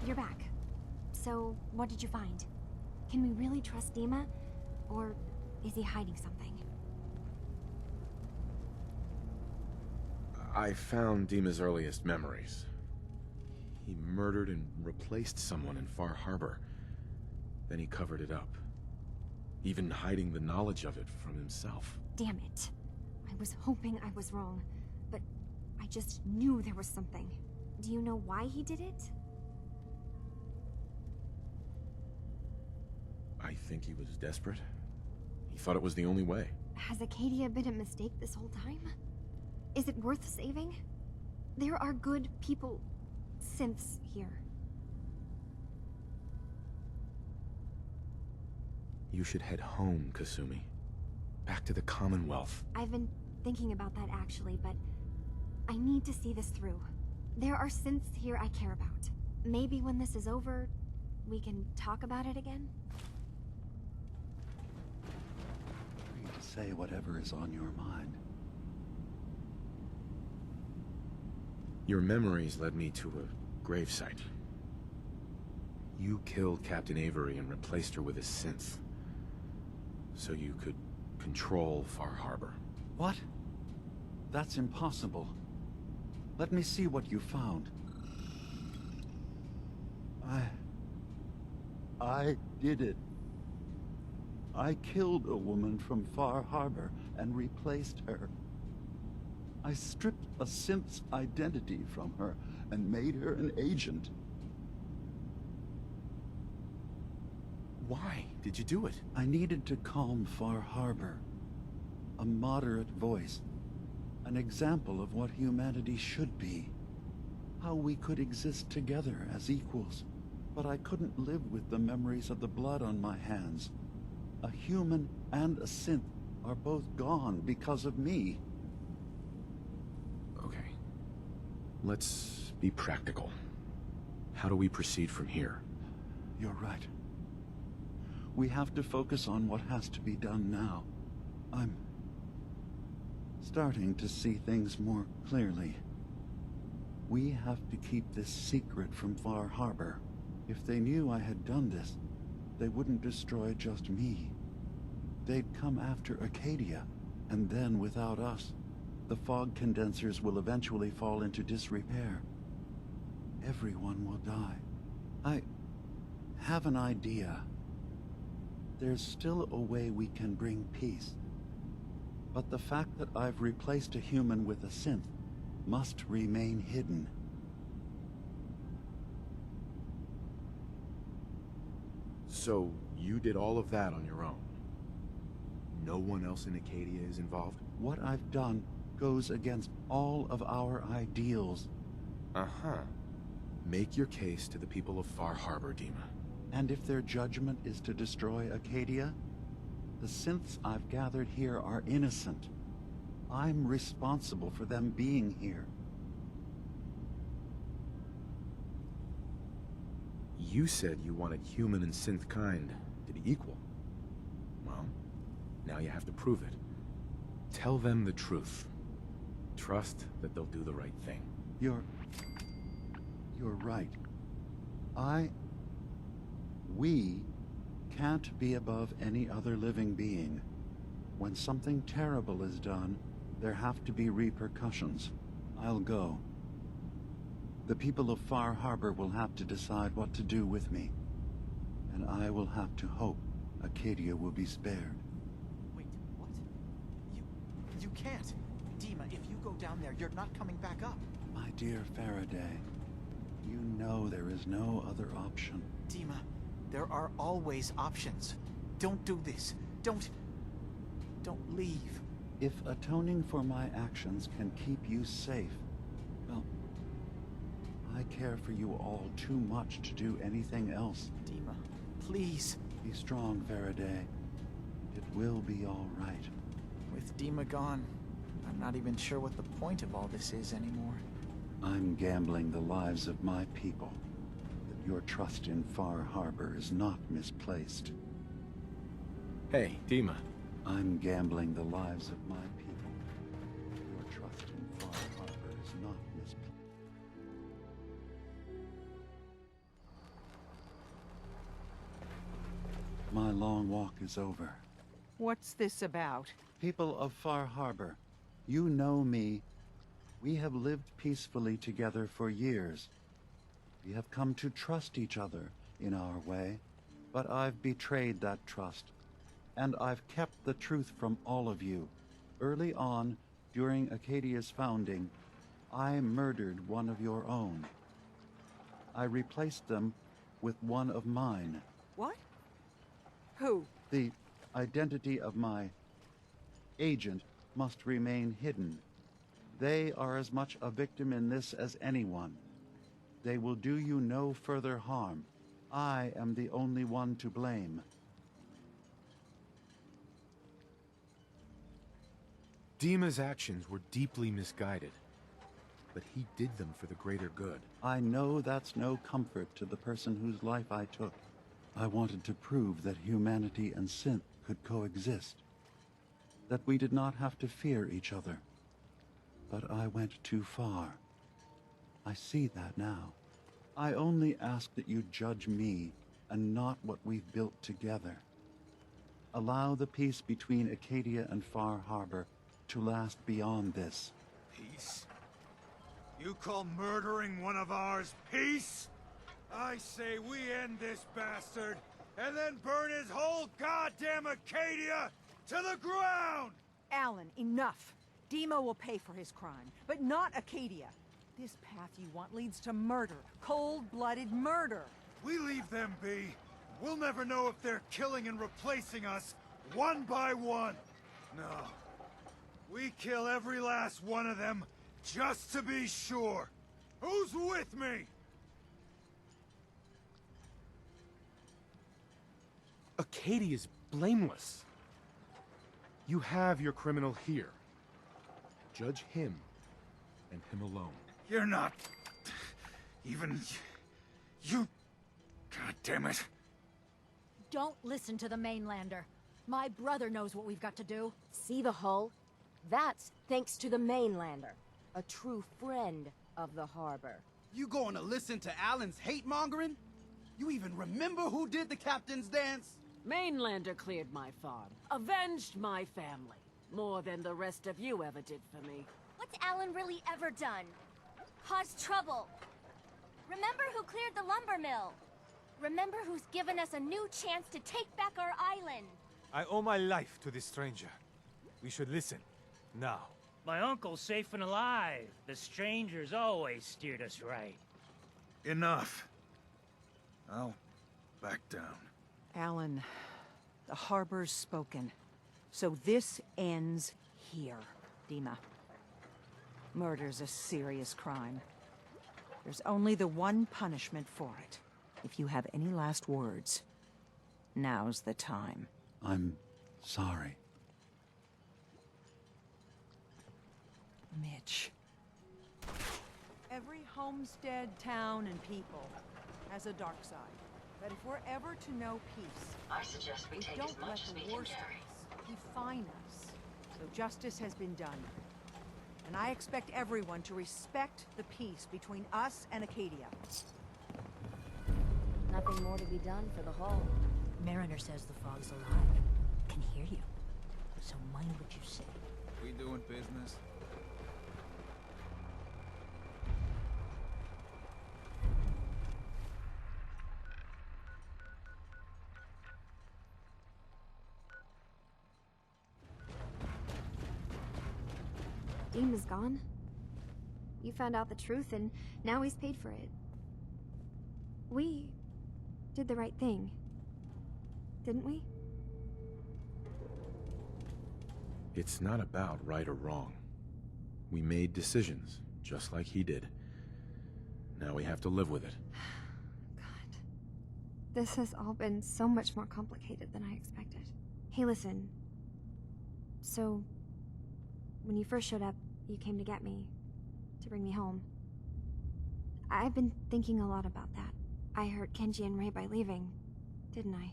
You're back. So, what did you find? Can we really trust DiMA? Or is he hiding something? I found DiMA's earliest memories. He murdered and replaced someone in Far Harbor. Then he covered it up, even hiding the knowledge of it from himself. Damn it. I was hoping I was wrong, but I just knew there was something. Do you know why he did it? I think he was desperate. He thought it was the only way. Has Acadia been a mistake this whole time? Is it worth saving? There are good people, synths here. You should head home, Kasumi. Back to the Commonwealth. I've been thinking about that actually, but I need to see this through. There are synths here I care about. Maybe when this is over, we can talk about it again? Free to say whatever is on your mind. Your memories led me to a gravesite. You killed Captain Avery and replaced her with a synth, so you could control Far Harbor. What? That's impossible. Let me see what you found. I did it. I killed a woman from Far Harbor and replaced her. I stripped a synth's identity from her and made her an agent. Why did you do it? I needed to calm Far Harbor. A moderate voice. An example of what humanity should be. How we could exist together as equals. But I couldn't live with the memories of the blood on my hands. A human and a synth are both gone because of me. Okay. Let's be practical. How do we proceed from here? You're right. We have to focus on what has to be done now. I'm starting to see things more clearly. We have to keep this secret from Far Harbor. If they knew I had done this, they wouldn't destroy just me. They'd come after Acadia, and then without us, the fog condensers will eventually fall into disrepair. Everyone will die. I have an idea. There's still a way we can bring peace. But the fact that I've replaced a human with a synth must remain hidden. So, you did all of that on your own? No one else in Acadia is involved? What I've done goes against all of our ideals. Uh-huh. Make your case to the people of Far Harbor, DiMA. And if their judgment is to destroy Acadia, the synths I've gathered here are innocent. I'm responsible for them being here. You said you wanted human and synth kind to be equal. Well, now you have to prove it. Tell them the truth. Trust that they'll do the right thing. You're right. We can't be above any other living being. When something terrible is done, there have to be repercussions. I'll go. The people of Far Harbor will have to decide what to do with me. And I will have to hope Acadia will be spared. Wait, what? You can't. DiMA, if you go down there, you're not coming back up. My dear Faraday, you know there is no other option. DiMA, there are always options. Don't do this. Don't leave. If atoning for my actions can keep you safe, well, I care for you all too much to do anything else. DiMA, please. Be strong, Faraday. It will be all right. With DiMA gone, I'm not even sure what the point of all this is anymore. I'm gambling the lives of my people. That your trust in Far Harbor is not misplaced. Hey, DiMA. I'm gambling the lives of my people. Your trust in Far Harbor is not misplaced. my long walk is over. What's this about? People of Far Harbor, you know me. We have lived peacefully together for years. We have come to trust each other in our way, but I've betrayed that trust, and I've kept the truth from all of you. Early on, during Acadia's founding, I murdered one of your own. I replaced them with one of mine. What? Who? The identity of my agent must remain hidden. They are as much a victim in this as anyone. They will do you no further harm. I am the only one to blame. DiMA's actions were deeply misguided, but he did them for the greater good. I know that's no comfort to the person whose life I took. I wanted to prove that humanity and synth could coexist, that we did not have to fear each other. But I went too far. I see that now. I only ask that you judge me and not what we've built together. Allow the peace between Acadia and Far Harbor to last beyond this. Peace? You call murdering one of ours peace? I say we end this bastard, and then burn his whole goddamn Acadia to the ground! Alan, enough. DiMA will pay for his crime, but not Acadia. This path you want leads to murder. Cold-blooded murder. We leave them be. We'll never know if they're killing and replacing us, one by one. No. We kill every last one of them, just to be sure. Who's with me? Acadia's blameless. You have your criminal here. Judge him, and him alone. You're not... even... you... God damn it. Don't listen to the mainlander. My brother knows what we've got to do. See the hull? That's thanks to the mainlander, a true friend of the harbor. You going to listen to Alan's hate-mongering? You even remember who did the captain's dance? Mainlander cleared my farm, avenged my family, more than the rest of you ever did for me. What's Alan really ever done? Caused trouble. Remember who cleared the lumber mill? Remember who's given us a new chance to take back our island? I owe my life to this stranger. We should listen. Now. My uncle's safe and alive. The stranger's always steered us right. Enough. I'll back down. Alan, the harbor's spoken. So this ends here, DiMA. Murder's a serious crime. There's only the one punishment for it. If you have any last words, now's the time. I'm sorry. Mitch. Every homestead, town, and people has a dark side. But if we're ever to know peace, I suggest we take don't as much let as the we can worst carry. of us define us. So justice has been done. And I expect everyone to respect the peace between us and Acadia. Nothing more to be done for the hull. Mariner says the fog's alive. Can hear you. So mind what you say. We doing business? DiMA's gone. You found out the truth, and now he's paid for it. We did the right thing, didn't we? It's not about right or wrong. We made decisions, just like he did. Now we have to live with it. God. This has all been so much more complicated than I expected. Hey, listen. So, when you first showed up, you came to get me, to bring me home. I've been thinking a lot about that. I hurt Kenji and Ray by leaving, didn't I?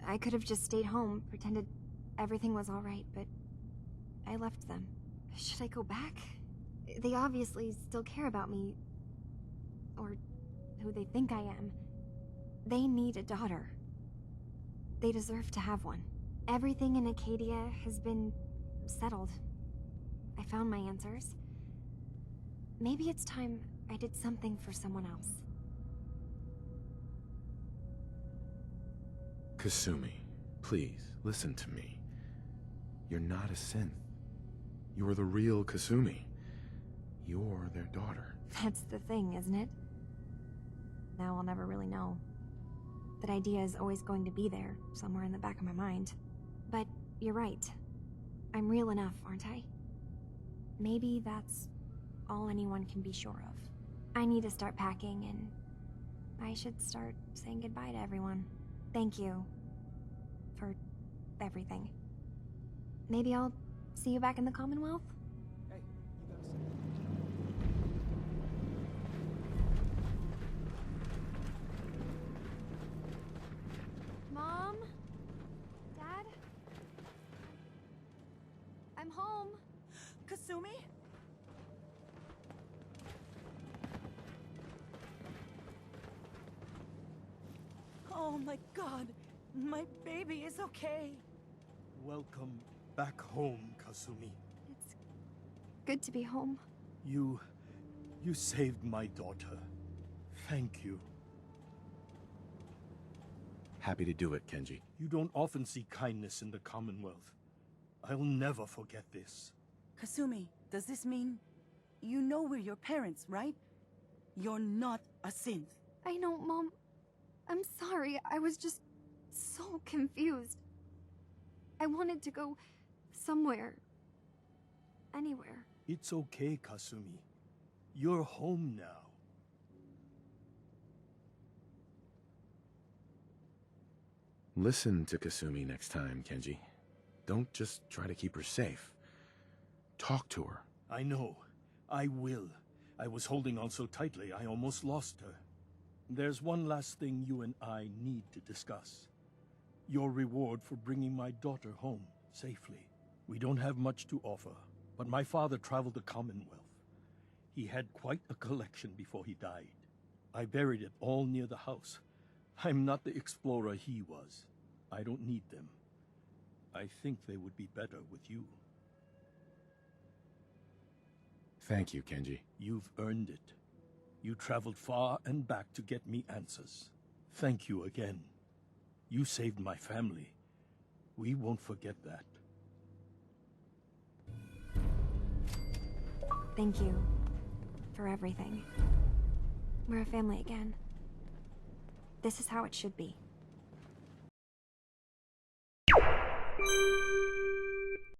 I could have just stayed home, pretended everything was alright, but I left them. Should I go back? They obviously still care about me. Or who they think I am. They need a daughter. They deserve to have one. Everything in Acadia has been settled. I found my answers. Maybe it's time I did something for someone else. Kasumi, please, listen to me. You're not a synth. You're the real Kasumi. You're their daughter. That's the thing, isn't it? Now I'll never really know. That idea is always going to be there, somewhere in the back of my mind. But you're right. I'm real enough, aren't I? Maybe that's all anyone can be sure of. I need to start packing, and I should start saying goodbye to everyone. Thank you for everything. Maybe I'll see you back in the Commonwealth? Hey, you gotta say. Mom? Dad? I'm home. Kasumi? Oh my god, my baby is okay. Welcome back home, Kasumi. It's good to be home. You saved my daughter. Thank you. Happy to do it, Kenji. You don't often see kindness in the Commonwealth. I'll never forget this. Kasumi, does this mean you know we're your parents, right? You're not a synth. I know, Mom. I'm sorry. I was just so confused. I wanted to go somewhere. Anywhere. It's okay, Kasumi. You're home now. Listen to Kasumi next time, Kenji. Don't just try to keep her safe. Talk to her. I know. I will. I was holding on so tightly, I almost lost her. There's one last thing you and I need to discuss. Your reward for bringing my daughter home safely. We don't have much to offer, but my father traveled the Commonwealth. He had quite a collection before he died. I buried it all near the house. I'm not the explorer he was. I don't need them. I think they would be better with you. Thank you, Kenji. You've earned it. You traveled far and back to get me answers. Thank you again. You saved my family. We won't forget that. Thank you for everything. We're a family again. This is how it should be.